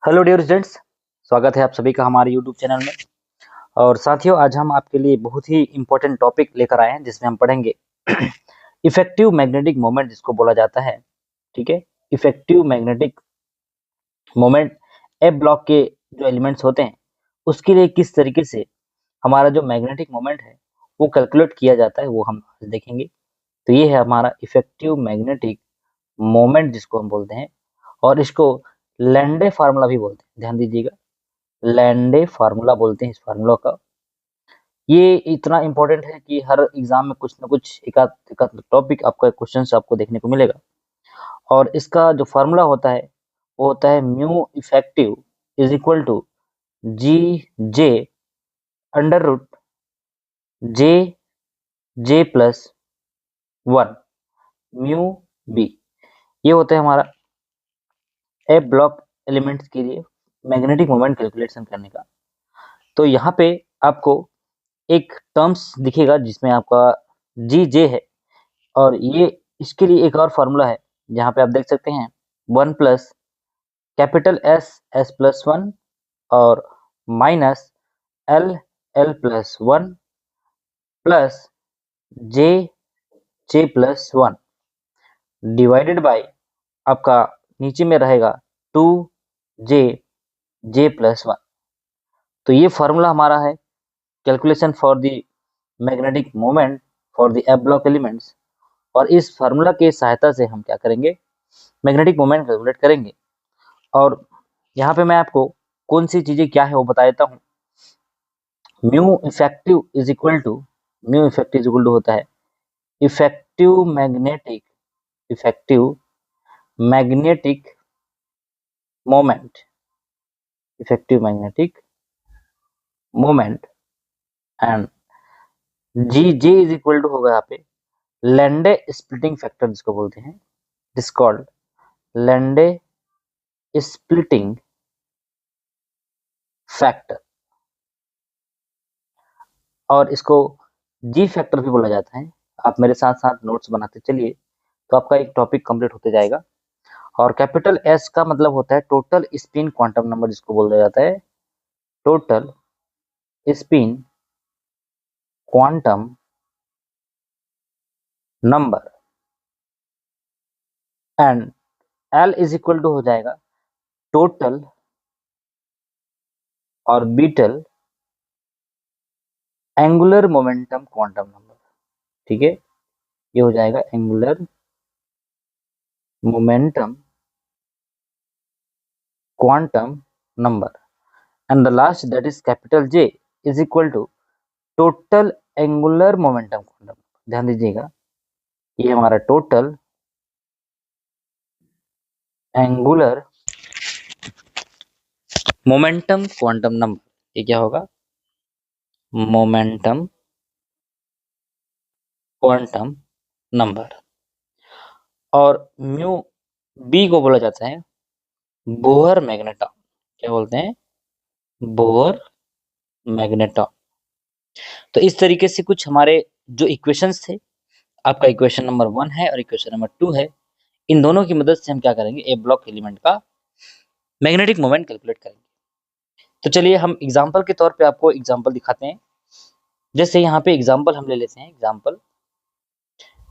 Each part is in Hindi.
हेलो डियर स्टूडेंट्स, स्वागत है आप सभी का हमारे यूट्यूब चैनल में। और साथियों, आज हम आपके लिए बहुत ही इम्पोर्टेंट टॉपिक लेकर आए हैं जिसमें हम पढ़ेंगे इफेक्टिव मैग्नेटिक मोमेंट जिसको बोला जाता है। ठीक है, इफेक्टिव मैग्नेटिक मोमेंट ए ब्लॉक के जो एलिमेंट्स होते हैं उसके लिए किस तरीके से हमारा जो मैग्नेटिक मोमेंट है वो कैलकुलेट किया जाता है वो हम आज देखेंगे। तो ये है हमारा इफेक्टिव मैग्नेटिक मोमेंट जिसको हम बोलते हैं, और इसको लैंडे फार्मूला भी बोलते हैं। ध्यान दीजिएगा, लैंडे फार्मूला बोलते हैं इस फार्मूला का। ये इतना इंपॉर्टेंट है कि हर एग्जाम में कुछ ना कुछ एक टॉपिक आपका क्वेश्चन आपको देखने को मिलेगा। और इसका जो फार्मूला होता है वो होता है mu effective is equal to g j under root j j plus 1 mu B. ये होता है हमारा ए ब्लॉक एलिमेंट्स के लिए मैग्नेटिक मोमेंट कैलकुलेशन करने का। तो यहाँ पे आपको एक टर्म्स दिखेगा जिसमें आपका जी जे है, और ये इसके लिए एक और फार्मूला है जहाँ पे आप देख सकते हैं 1 plus capital S S plus 1 और minus L L plus 1 plus J j plus 1 divided by आपका नीचे में रहेगा 2 जे जे प्लस 1। तो ये फार्मूला हमारा है calculation for the magnetic moment for the A block elements. और इस फार्मूला की सहायता से हम क्या करेंगे, मैग्नेटिक मोमेंट कैलकुलेट करेंगे। और यहाँ पे मैं आपको कौन सी चीजें क्या है वो बता देता हूँ। Mu effective is equal to होता है effective magnetic moment effective magnetic moment and g j is equal to होगा यहाँ पे लैंडे स्प्लिटिंग फैक्टर जिसको बोलते हैं, this called Lande splitting factor. और इसको जी फैक्टर भी बोला जाता है। आप मेरे साथ साथ नोट्स बनाते चलिए तो आपका एक टॉपिक कंप्लीट होते जाएगा। और कैपिटल एस का मतलब होता है टोटल स्पिन क्वांटम नंबर जिसको बोला जाता है total spin quantum number. And L is equal to हो जाएगा total orbital angular momentum quantum number. ठीक है, ये हो जाएगा angular momentum quantum number. And the last that is capital J is equal to total angular momentum quantum. ध्यान दीजिएगा, ये हमारा total angular momentum quantum number, ये क्या होगा, मोमेंटम क्वांटम नंबर। और म्यू बी को बोला जाता है बोहर मैग्नेटॉन। क्या बोलते हैं, बोहर मैग्नेटॉन। तो इस तरीके से कुछ हमारे जो इक्वेशंस थे, आपका इक्वेशन नंबर 1 है और इक्वेशन नंबर 2 है, इन दोनों की मदद से हम क्या करेंगे, ए ब्लॉक एलिमेंट का मैग्नेटिक मोमेंट कैलकुलेट करेंगे। तो चलिए हम एग्जांपल के तौर पे आपको एग्जांपल दिखाते हैं। जैसे यहाँ पे एग्जांपल हम ले लेते हैं, एग्जांपल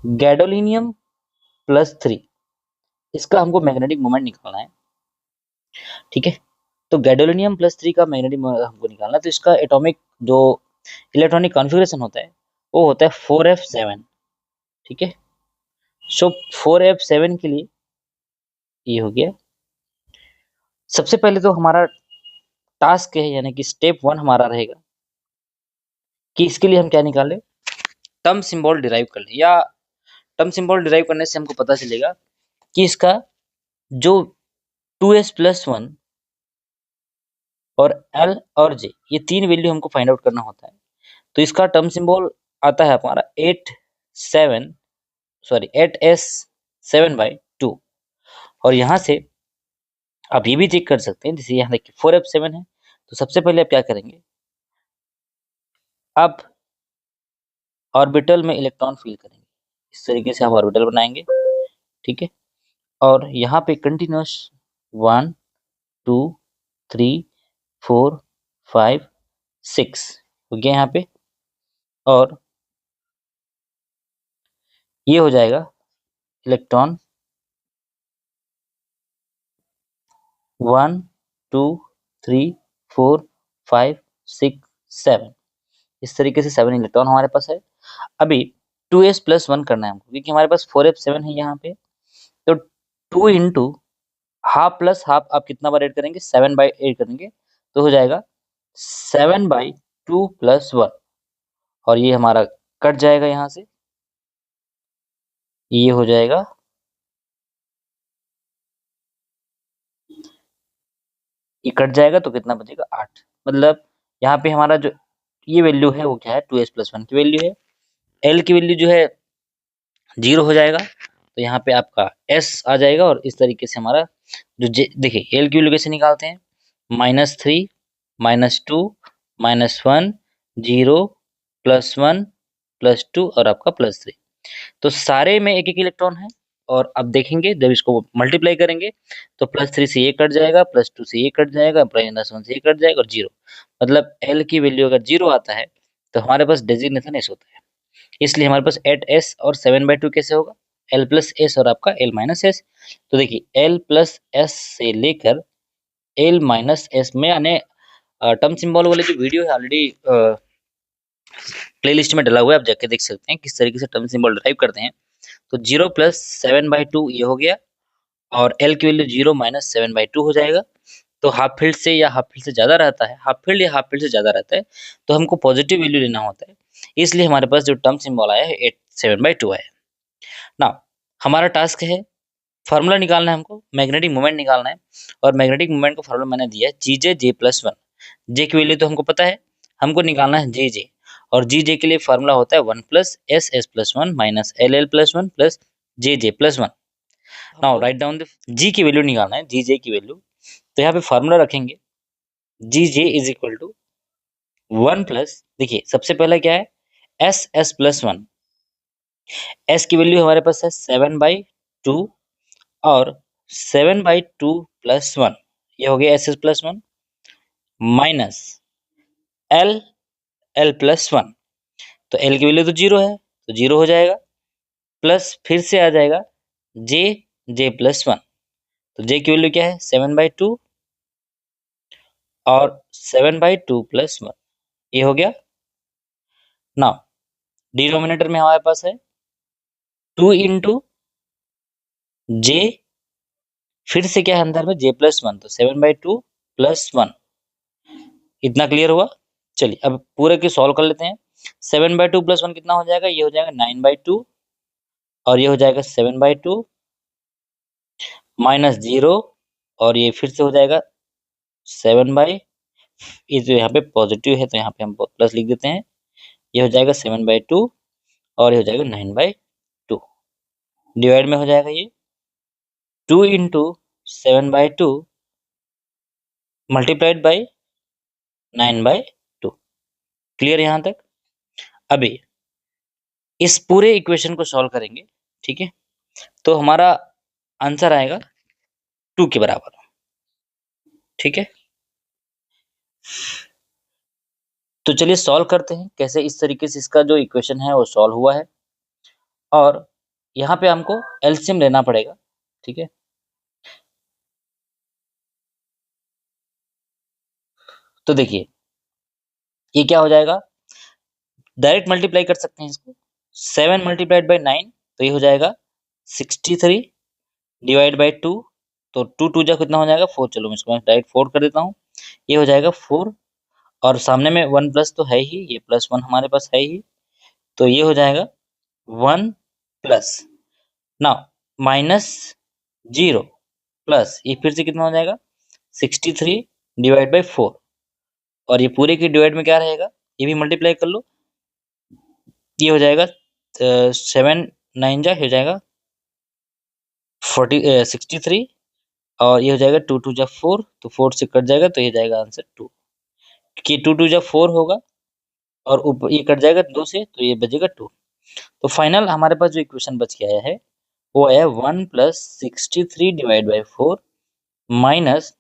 गैडोलिनियम +3, इसका हमको मैग्नेटिक मोमेंट निकालना है। ठीक है, तो गैडोलिनियम +3 का मैग्नेटिक मोमेंट हमको निकालना है, तो इसका एटॉमिक जो इलेक्ट्रॉनिक कॉन्फ़िगरेशन होता है वो होता है 4f7। ठीक है, सो 4f7 के लिए ये हो गया। सबसे पहले तो हमारा टास्क है, यानी कि स्टेप 1 हमारा रहेगा कि इसके लिए हम क्या निकालें, टर्म सिंबल डिराइव कर लें। या टर्म सिंबल डिराइव करने से हमको पता चलेगा कि इसका जो 2s+1 और L और J, ये 3 वैल्यू हमको फाइंड आउट करना होता है। तो इसका टर्म सिंबल आता है हमारा 8s7/2। और यहाँ से आप ये भी चेक कर सकते हैं, जैसे यहाँ देखिए 4f7 है, तो सबसे पहले आप क्या करेंगे, आप ऑर्बिटल में इलेक्ट्रॉन फिल करेंगे। इस तरीके से आप ऑर्बिटल बनाएंगे। ठीक है, और यहाँ पे कंटिन्यूस 1 2 3 4 5 6 हो गया यहाँ पे। और ये हो जाएगा इलेक्ट्रॉन 1 2 3 4 5 6 7। इस तरीके से 7 इलेक्ट्रॉन हमारे पास है। अभी 2s+1 करना है हमको, क्योंकि हमारे पास 4f7 है यहाँ पे। तो 2 इंटू हाफ प्लस हाफ आप कितना बार ऐड करेंगे, 7/8 करेंगे, तो हो जाएगा 7/2+1। और ये हमारा कट जाएगा यहाँ से, ये हो जाएगा ये कट जाएगा तो कितना बचेगा 8। मतलब यहाँ पे हमारा जो ये वैल्यू है वो क्या है, 2s+1 की वैल्यू है। एल की वैल्यू जो है 0 हो जाएगा, तो यहाँ पे आपका एस आ जाएगा। और इस तरीके से हमारा जो देखिए एल की वैल्यू कैसे निकालते हैं, -3 -2 -1 0 +1 +2 और आपका +3। तो सारे में एक एक इलेक्ट्रॉन है। और अब देखेंगे जब इसको मल्टीप्लाई करेंगे तो +3 से ये कट जाएगा, +2 से ये कट जाएगा, -1 से ये कट जाएगा और 0। मतलब एल की वैल्यू अगर 0 आता है तो हमारे पास डेजिग्नेशन एस होता है। इसलिए हमारे पास 8s और 7/2 कैसे होगा, l+s और आपका l-s। तो देखिए l+s से लेकर l-s में आने टर्म सिंबल वाले जो वीडियो है ऑलरेडी प्लेलिस्ट में डला हुआ है, आप जाके देख सकते हैं किस तरीके से टर्म सिंबल ड्राइव करते हैं। तो 0 + 7/2 ये हो गया, और एल की वैल्यू 0 - 7/2 हो जाएगा। तो हाफ फील्ड से या हाफ फील्ड से ज्यादा रहता है, हाफ फील्ड या हाफ फील्ड से ज्यादा रहता है, तो हमको पॉजिटिव वैल्यू लेना होता है। इसलिए हमारे पास जो टर्म सिंबल आया है 7/2 है। ना हमारा टास्क है फार्मूला निकालना है, हमको मैग्नेटिक मोमेंट निकालना है। और मैग्नेटिक मोमेंट का फार्मूला मैंने दिया है GJ+1। जे की वैल्यू तो हमको पता है, हमको निकालना है जे। और जे के लिए फार्मूला होता है 1 + SS+1 - LL+1 + JJ+1। Now write down the G की वैल्यू निकालना है, जे की वैल्यू। तो यहाँ पे फार्मूला रखेंगे जे इज इक्वल टू 1 प्लस, देखिए सबसे पहला क्या है, SS+1। एस की वैल्यू हमारे पास है 7/2, और 7/2+1 ये हो गया SS+1 माइनस LL+1। तो L की वैल्यू तो 0 है, तो 0 हो जाएगा, प्लस फिर से आ जाएगा J+1। तो J की वैल्यू क्या है 7/2 और 7/2+1 ये हो गया। नाउ डिनोमिनेटर में हमारे पास है 2 इंटू J, फिर से क्या है अंदर में J+1, तो 7/2+1। इतना क्लियर हुआ। चलिए अब पूरे के सॉल्व कर लेते हैं। 7/2+1 कितना हो जाएगा, ये हो जाएगा 9/2, और ये हो जाएगा 7/2 -0, और ये फिर से हो जाएगा 7/, ये जो यहाँ पे पॉजिटिव है तो यहाँ पे हम प्लस लिख देते हैं। ये हो जाएगा 7/2 और ये हो जाएगा 9/2। डिवाइड में हो जाएगा ये 2 इंटू 7/2 मल्टीप्लाइड बाई 9/2। क्लियर यहाँ तक। अभी इस पूरे इक्वेशन को सॉल्व करेंगे, ठीक है, तो हमारा आंसर आएगा 2 के बराबर। ठीक है, तो चलिए सॉल्व करते हैं कैसे। इस तरीके से इसका जो इक्वेशन है वो सॉल्व हुआ है, और यहाँ पे हमको एलसीएम लेना पड़ेगा। ठीक है, तो देखिए ये क्या हो जाएगा, डायरेक्ट मल्टीप्लाई कर सकते हैं इसको। 7 × 9 तो ये हो जाएगा 63 डिवाइड बाई 2, तो 2 2 जा कितना हो जाएगा 4। चलो मैं इसको डायरेक्ट 4 कर देता हूँ, ये हो जाएगा 4, और सामने में 1 प्लस तो है ही, ये +1 हमारे पास है ही, तो ये हो जाएगा 1 प्लस नाउ -0 प्लस ये फिर से कितना हो जाएगा 63 डिवाइड बाई 4, और ये पूरे की डिवाइड में क्या रहेगा, ये भी मल्टीप्लाई कर लो, ये हो जाएगा 7 9 जा हो जाएगा 63, और ये हो जाएगा 2 2 जा 4, तो 4 से कट जाएगा तो ये जाएगा आंसर 2, कि 2 2 जा 4 होगा, और ऊपर ये कट जाएगा 2 से तो ये बचेगा 2। तो फाइनल हमारे पास जो इक्वेशन बच के आया है वो है 1 + 63 डिवाइड बाई 4 माइनस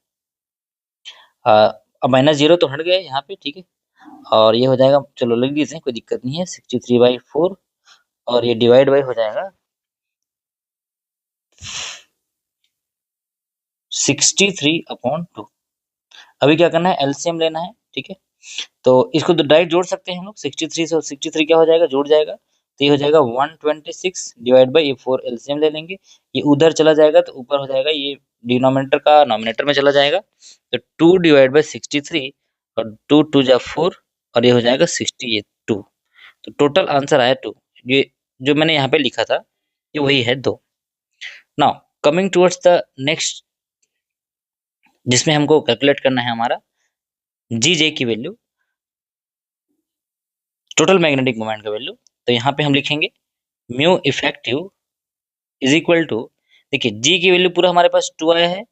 अब -0 तो हट गया यहाँ पे, ठीक है। और ये हो जाएगा, चलो लिख दीजिए, कोई दिक्कत नहीं है, 63/4 और ये डिवाइड बाई हो जाएगा 63/2। अभी क्या करना है, एलसीएम लेना है, ठीक है। तो इसको तो डायरेक्ट जोड़ सकते हैं हम लोग, 63 से 63 क्या हो जाएगा, जुड़ जाएगा, तो ये हो जाएगा 126 डिवाइड बाई ये 4, एलसीएम ले लेंगे। ये उधर चला जाएगा तो ऊपर हो जाएगा, ये डिनोमिनेटर का नॉमिनेटर में चला जाएगा, तो 2 डिवाइड बाई 63 और 2 2 जा 4 और ये हो जाएगा 62। तो टोटल आंसर आया 2। ये जो मैंने यहाँ पे लिखा था ये वही है 2। Now coming towards the next, जिसमें हमको कैलकुलेट करना है हमारा जी जे की वैल्यू, टोटल मैग्नेटिक मोमेंट का वैल्यू। तो यहाँ पे हम लिखेंगे mu effective is equal to, देखिए जी की वैल्यू पूरा हमारे पास 2 आया है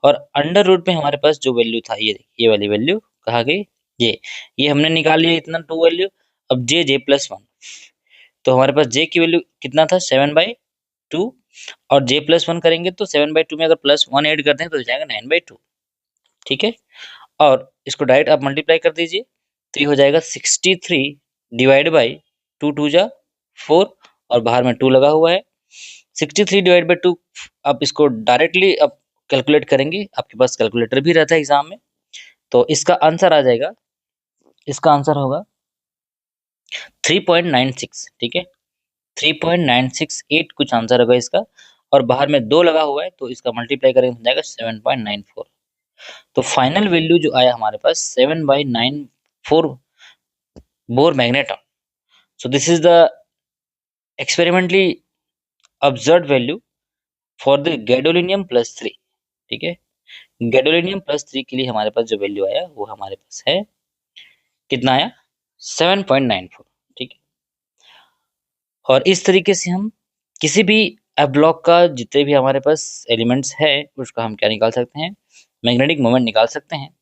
और अंडर रूट में हमारे पास जो वैल्यू था ये वाली वैल्यू कहाँ गई, ये हमने निकाल लिया इतना 2 वैल्यू। अब जे प्लस 1, तो हमारे पास जे की वैल्यू कितना था 7/2 और जे प्लस 1 करेंगे तो 7/2 में अगर प्लस 1 ऐड करते हैं तो हो जाएगा 9/2, ठीक है। और इसको डायरेक्ट आप मल्टीप्लाई कर दीजिए, तो ये हो जाएगा 63 डिवाइड बाई 2 2 जा 4 और बाहर में 2 लगा हुआ है। 63 डिवाइड बाई 2 आप इसको डायरेक्टली आप कैलकुलेट करेंगे, आपके पास कैलकुलेटर भी रहता है एग्जाम में, तो इसका आंसर आ जाएगा, इसका आंसर होगा 3.96, ठीक है। 3.968 कुछ आंसर होगा इसका, और बाहर में 2 लगा हुआ है तो इसका मल्टीप्लाई करेंगे हो जाएगा 7.94। तो फाइनल वैल्यू जो आया हमारे पास 7/94 bore magneton. So this is the experimentally observed value for the gadolinium plus 3, ठीक है। गैडोलिनियम प्लस 3 के लिए हमारे पास जो वैल्यू आया वो हमारे पास है, कितना आया 7.94, ठीक है। और इस तरीके से हम किसी भी ब्लॉक का जितने भी हमारे पास एलिमेंट्स है उसका हम क्या निकाल सकते हैं, मैग्नेटिक मोमेंट निकाल सकते हैं।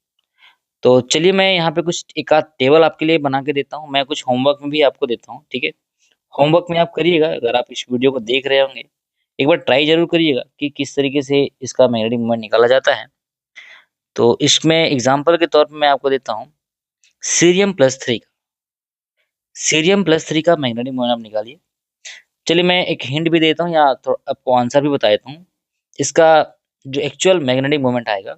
तो चलिए मैं यहाँ पे कुछ एक आध टेबल आपके लिए बना के देता हूँ, मैं कुछ होमवर्क में भी आपको देता हूँ, ठीक है। होमवर्क में आप करिएगा, अगर आप इस वीडियो को देख रहे होंगे एक बार ट्राई जरूर करिएगा कि किस तरीके से इसका मैग्नेटिक मोमेंट निकाला जाता है। तो इसमें एग्जाम्पल के तौर पर मैं आपको देता हूँ सीरियम+3 का, सीरियम+3 का मैग्नेटिक मोमेंट आप निकालिए। चलिए मैं एक हिंट भी देता हूँ या आपको आंसर भी बता देता हूँ। इसका जो एक्चुअल मैग्नेटिक मोमेंट आएगा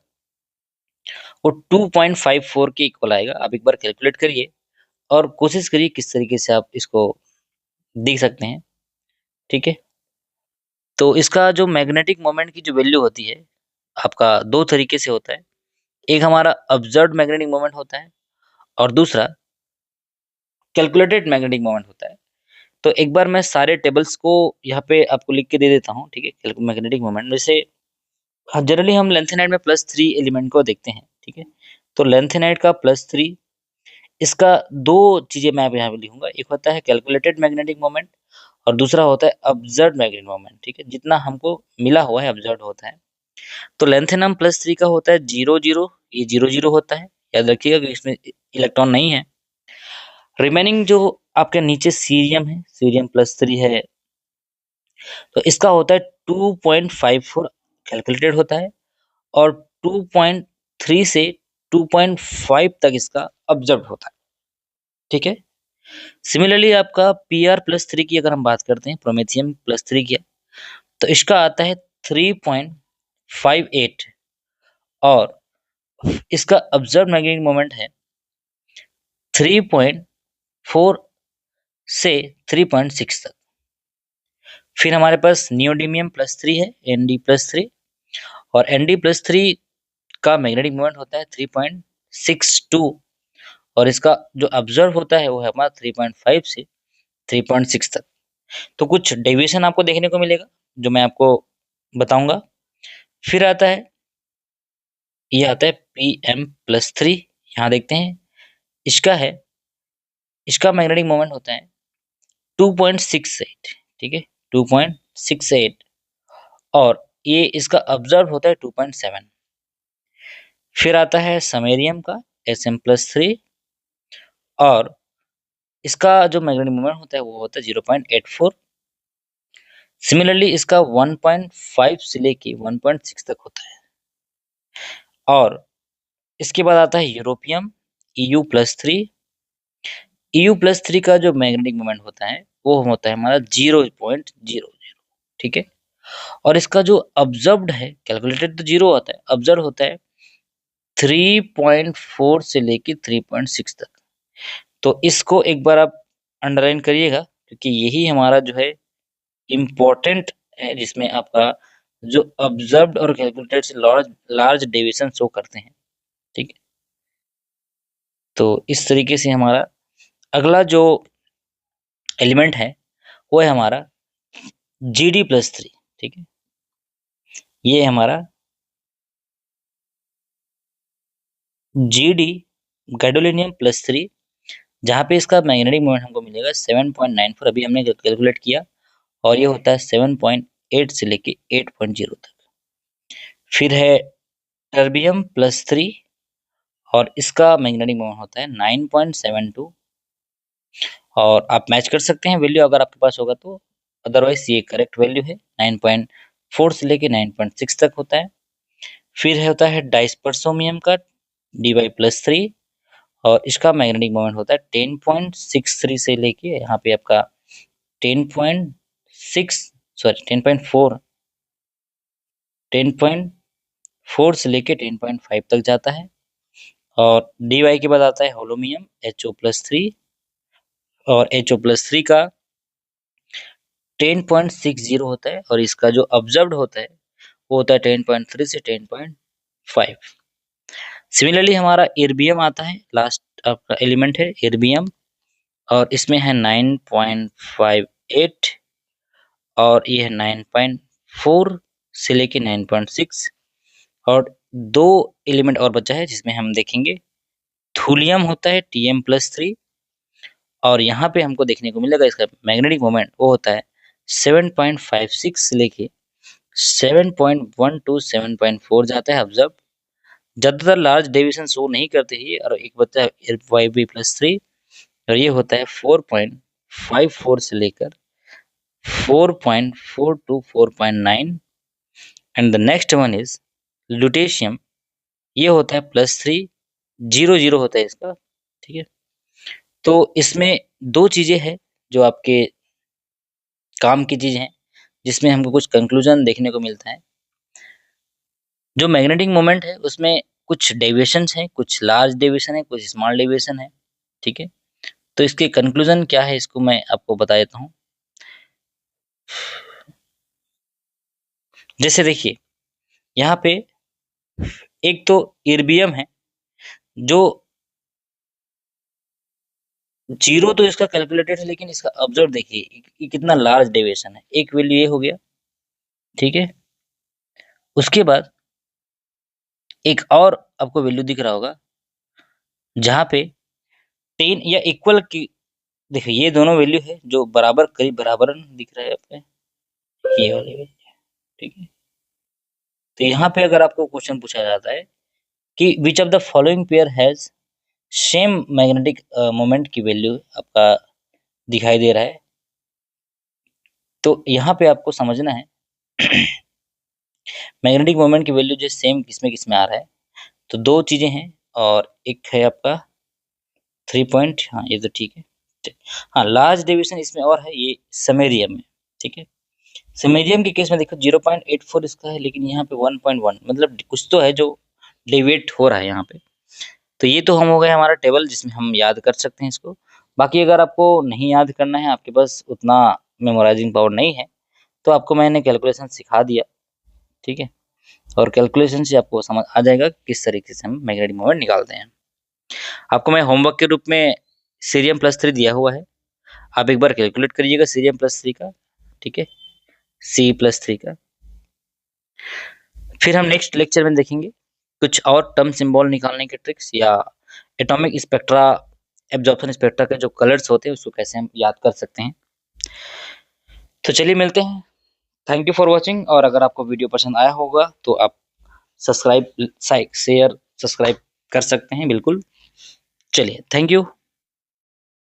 वो 2.54 के इक्वल आएगा। आप एक बार कैलकुलेट करिए और कोशिश करिए किस तरीके से आप इसको देख सकते हैं, ठीक है। तो इसका जो मैग्नेटिक मोमेंट की जो वैल्यू होती है आपका 2 तरीके से होता है, एक हमारा ऑब्जर्व्ड मैग्नेटिक मोमेंट होता है और दूसरा कैलकुलेटेड मैग्नेटिक मोमेंट होता है। तो एक बार मैं सारे टेबल्स को यहाँ पे आपको लिख के दे देता हूँ, ठीक है। मैग्नेटिक मोमेंट जैसे जनरली हम लेंथेनाइड में +3 एलिमेंट को देखते हैं, ठीक है। तो लेंथेनाइड का +3, इसका 2 चीजें मैं यहाँ पे लिखूंगा, एक होता है कैलकुलेटेड मैग्नेटिक मोमेंट और दूसरा होता है ऑब्जर्व्ड मैग्नेटिक मोमेंट, ठीक है। जितना हमको मिला हुआ है ऑब्जर्व्ड होता है। तो लेंथेनम +3 का होता है 0 0, ये 0 0 होता है, याद रखिएगा कि इसमें इलेक्ट्रॉन नहीं है। रिमेनिंग जो आपके नीचे सीरियम है, सीरियम+3 है, तो इसका होता है 2.54 कैलकुलेटेड होता है और 2.3 से 2.5 तक इसका ऑब्जर्व होता है, ठीक है। सिमिलरली आपका Pr+3 की अगर हम बात करते हैं, प्रोमेथियम+3 की, तो इसका आता है 3.58 और इसका ऑब्जर्व मैग्नेटिक मोमेंट है 3.4 से 3.6 तक। फिर हमारे पास नियोडिमियम+3 है, Nd+3, और Nd+3 का मैग्नेटिक मोमेंट होता है 3.62 और इसका जो ऑब्जर्व होता है वो है हमारा 3.5 से 3.6 तक। तो कुछ डेविएशन आपको देखने को मिलेगा जो मैं आपको बताऊंगा। फिर आता है, ये आता है Pm+3, यहाँ देखते हैं इसका है, इसका मैग्नेटिक मोमेंट होता है 2.68, ठीक है, 2.68 और ये इसका ऑब्जर्व होता है 2.7। फिर आता है समेरियम का Sm+3 और इसका जो मैग्नेटिक मोमेंट होता है वो होता है 0.84। सिमिलरली इसका 1.5 से लेके 1.6 तक होता है और इसके बाद आता है यूरोपियम EU+3। EU+3 का जो मैग्नेटिक मोमेंट होता है वो होता है हमारा 0.00, ठीक है। और इसका जो ऑब्जर्व्ड है, कैलकुलेटेड तो 0 आता है, ऑब्जर्व होता है 3.4 से लेके 3.6 तक। तो इसको एक बार आप अंडरलाइन करिएगा, क्योंकि यही हमारा जो है इम्पोर्टेंट है, जिसमें आपका जो ऑब्जर्व्ड और कैलकुलेटेड से लार्ज डेविएशन शो करते हैं, ठीक है। तो इस तरीके से हमारा अगला जो एलिमेंट है वो है हमारा GD+3, ठीक है। ये हमारा GD, गैडोलिनियम+3, जहाँ पे इसका मैग्नेटिक मोमेंट हमको मिलेगा 7.94, अभी हमने कैलकुलेट किया, और ये होता है 7.8 से लेके 8.0 तक। फिर है टर्बियम+3, और इसका मैग्नेटिक मोमेंट होता है 9.72, और आप मैच कर सकते हैं वैल्यू अगर आपके पास होगा तो, अदरवाइज ये करेक्ट वैल्यू है, 9.4 से लेके 9.6 तक होता है। फिर होता है डाइस्पर्सोमियम का Dy+3, और इसका मैग्नेटिक मोमेंट होता है 10.63 से लेके यहाँ पे आपका 10.4 से लेके 10.5 तक जाता है। और dy के बाद आता है होलोमियम HO+3, और HO+3 का 10.60 होता है, और इसका जो ऑब्जर्व्ड होता है वो होता है 10.3 से 10.5। सिमिलरली हमारा इर्बियम आता है, लास्ट आपका एलिमेंट है इर्बियम, और इसमें है 9.58, और ये है 9.4 से लेके 9.6। और दो एलिमेंट और बचा है जिसमें हम देखेंगे, थूलियम होता है Tm+3, और यहाँ पे हमको देखने को मिलेगा इसका मैग्नेटिक मोमेंट वो होता है 7.56 से लेके 7.1 to 7.4 जाता है ऑब्जर्व। ज्यादातर लार्ज डेविएशन शो नहीं करते ही, और एक बचा है Yb+3, और ये होता है 4.54 से लेकर 4.4 to 4.9। And the next one is lutetium, ये होता है +3, 0 होता है इसका, ठीक है। तो इसमें दो चीजें हैं जो आपके काम की चीज हैं, जिसमें हमको कुछ कंक्लूजन देखने को मिलता है। जो मैग्नेटिक मोमेंट है उसमें कुछ डेविएशंस हैं, कुछ लार्ज डेविएशन है, कुछ स्मॉल डेविएशन है, ठीक है। तो इसके कंक्लूजन क्या है इसको मैं आपको बता देता हूँ। जैसे देखिए यहाँ पे एक तो इर्बियम है, जो 0 तो इसका कैलकुलेटेड है, लेकिन इसका ऑब्जर्व देखिए कितना लार्ज डेविएशन है, एक वैल्यू ये हो गया, ठीक है। उसके बाद एक और आपको वैल्यू दिख रहा होगा जहाँ पे 10 या इक्वल की, देखिए ये दोनों वैल्यू है जो बराबर करीब बराबर दिख रहा है आपके, ये वाली वैल्यू, ठीक है। तो यहाँ पे अगर आपको क्वेश्चन पूछा जाता है कि which of the following pair has same magnetic moment की वैल्यू आपका दिखाई दे रहा है, तो यहाँ पे आपको समझना है मैग्नेटिक मोमेंट की वैल्यू जो सेम किसमें आ रहा है। तो दो चीजें हैं, और एक है आपका 3 पॉइंट, हाँ ये तो ठीक है। हाँ लार्ज डेविएशन इसमें और है, ये समेरियम में, ठीक है। समेरियम के केस में देखो 0.84 इसका है, लेकिन यहाँ पे 1.1, मतलब कुछ तो है जो डेविएट हो रहा है यहाँ पे। तो ये तो हम हो गए हमारा टेबल जिसमें हम याद कर सकते हैं इसको। बाकी अगर आपको नहीं याद करना है, आपके पास उतना मेमोराइजिंग पावर नहीं है, तो आपको मैंने कैलकुलेशन सिखा दिया, ठीक है। और कैलकुलेशन से आपको समझ आ जाएगा किस तरीके से हम मैग्नेटिक मोमेंट निकालते हैं। आपको मैं होमवर्क के रूप में Cm+3 दिया हुआ है, आप एक बार कैलकुलेट करिएगा Cm+3 का, ठीक है, C+3 का। फिर हम नेक्स्ट लेक्चर में देखेंगे कुछ और टर्म सिंबल निकालने के ट्रिक्स, या एटॉमिक स्पेक्ट्रा, एब्जॉर्प्शन स्पेक्ट्रा के जो कलर्स होते हैं उसको कैसे हम याद कर सकते हैं। तो चलिए मिलते हैं, थैंक यू फॉर वॉचिंग। और अगर आपको वीडियो पसंद आया होगा तो आप सब्सक्राइब, शेयर, सब्सक्राइब कर सकते हैं, बिल्कुल। चलिए थैंक यू।